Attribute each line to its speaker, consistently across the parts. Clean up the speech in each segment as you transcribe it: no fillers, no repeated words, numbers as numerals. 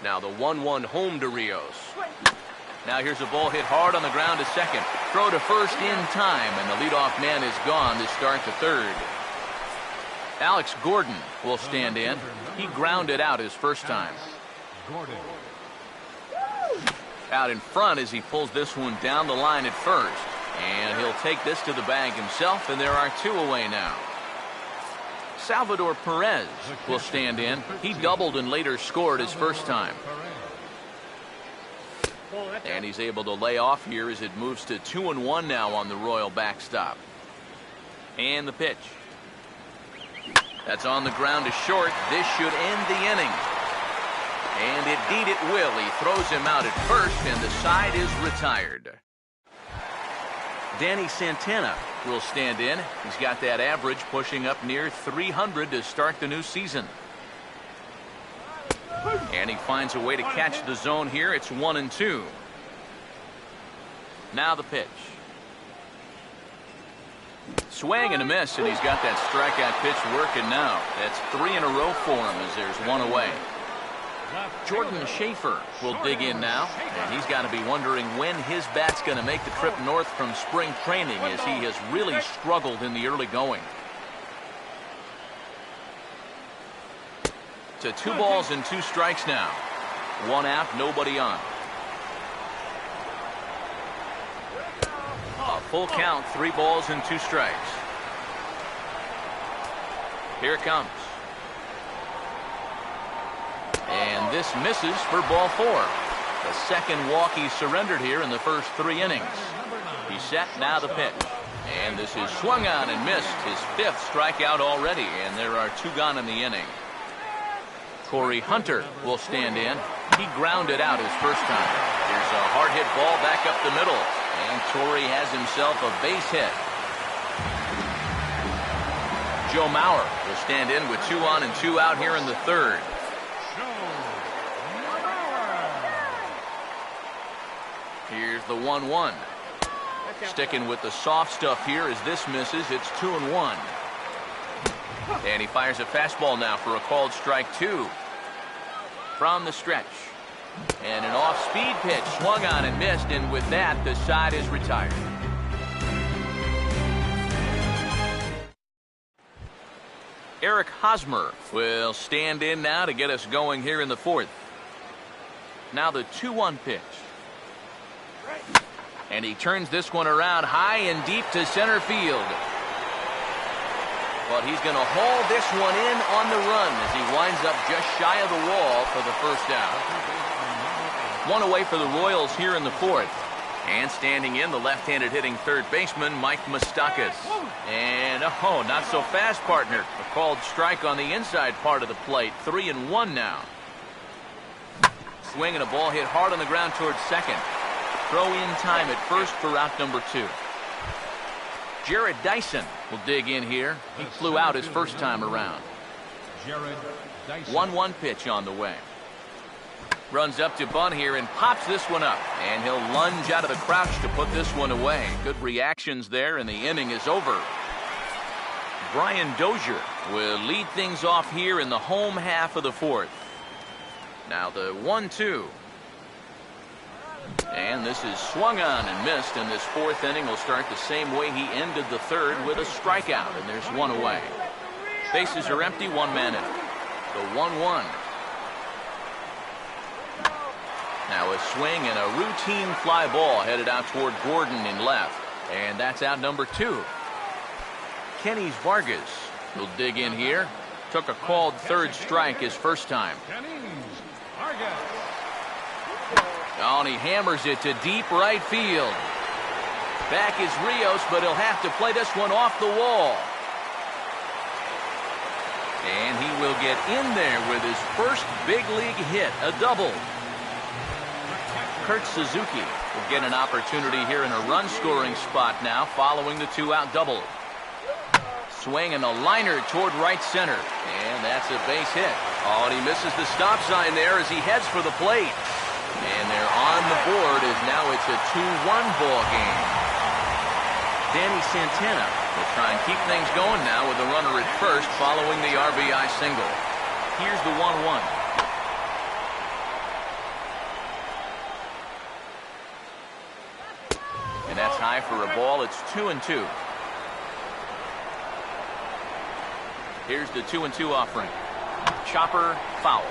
Speaker 1: Now the 1-1 home to Rios. Now here's a ball hit hard on the ground to second. Throw to first in time, and the leadoff man is gone to start the third. Alex Gordon will stand in. He grounded out his first time. Out in front as he pulls this one down the line at first. And he'll take this to the bag himself, and there are two away now. Salvador Perez will stand in. He doubled and later scored his first time. And he's able to lay off here as it moves to 2-1 now on the Royal backstop. And the pitch. That's on the ground to short. This should end the inning. And indeed it will. He throws him out at first, and the side is retired. Danny Santana will stand in. He's got that average pushing up near 300 to start the new season. And he finds a way to catch the zone here. It's 1-2. Now the pitch. Swing and a miss, and he's got that strikeout pitch working now. That's 3 in a row for him as there's one away. Jordan Schaefer will dig in now, and he's got to be wondering when his bat's going to make the trip north from spring training, as he has really struggled in the early going. To 2 balls and 2 strikes now. 1 out, nobody on. A full count, 3 balls and 2 strikes. Here it comes. And this misses for ball 4. The second walk he surrendered here in the first 3 innings. He's set, now the pitch. And this is swung on and missed. His 5th strikeout already, and there are 2 gone in the inning. Corey Hunter will stand in. He grounded out his first time. Here's a hard hit ball back up the middle. And Torrey has himself a base hit. Joe Mauer will stand in with 2 on and 2 out here in the third. Here's the 1-1. Sticking with the soft stuff here as this misses. It's 2-1. And he fires a fastball now for a called strike 2. From the stretch. And an off-speed pitch swung on and missed, and with that, the side is retired. Eric Hosmer will stand in now to get us going here in the 4th. Now the 2-1 pitch. And he turns this one around high and deep to center field. But he's going to haul this one in on the run as he winds up just shy of the wall for the first out. 1 away for the Royals here in the 4th. And standing in, the left-handed hitting third baseman, Mike Moustakas. And, oh, not so fast, partner. A called strike on the inside part of the plate. 3-1 now. Swing and a ball hit hard on the ground towards second. Throw in time at first for out number 2. Jared Dyson will dig in here. He flew out his first time around. 1-1 pitch on the way. Runs up to bunt here and pops this one up. And he'll lunge out of the crouch to put this one away. Good reactions there, and the inning is over. Brian Dozier will lead things off here in the home half of the 4th. Now the 1-2. And this is swung on and missed, and this 4th inning will start the same way he ended the 3rd with a strikeout, and there's 1 away. Bases are empty, 1 man in. The 1-1. Now a swing and a routine fly ball headed out toward Gordon in left, and that's out number 2. Kenny Vargas will dig in here. Took a called 3rd strike his first time. Oh, and he hammers it to deep right field. Back is Rios, but he'll have to play this one off the wall. And he will get in there with his first big league hit, a double. Kurt Suzuki will get an opportunity here in a run-scoring spot now following the 2-out double. Swing and a liner toward right center. And that's a base hit. Oh, and he misses the stop sign there as he heads for the plate. And they're on the board as now it's a 2-1 ball game. Danny Santana will try and keep things going now with a runner at first following the RBI single. Here's the 1-1. high for a ball. It's 2-2. Here's the 2-2 offering. Chopper, foul.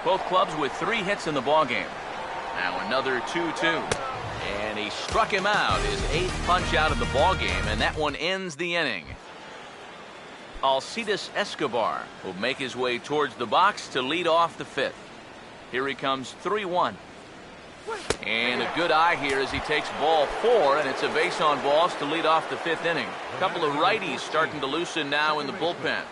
Speaker 1: Both clubs with 3 hits in the ball game. Now another 2-2. And he struck him out, his 8th punch out of the ball game, and that one ends the inning. Alcides Escobar will make his way towards the box to lead off the 5th. Here he comes, 3-1. And a good eye here as he takes ball 4, and it's a base on balls to lead off the 5th inning. A couple of righties starting to loosen now in the bullpen.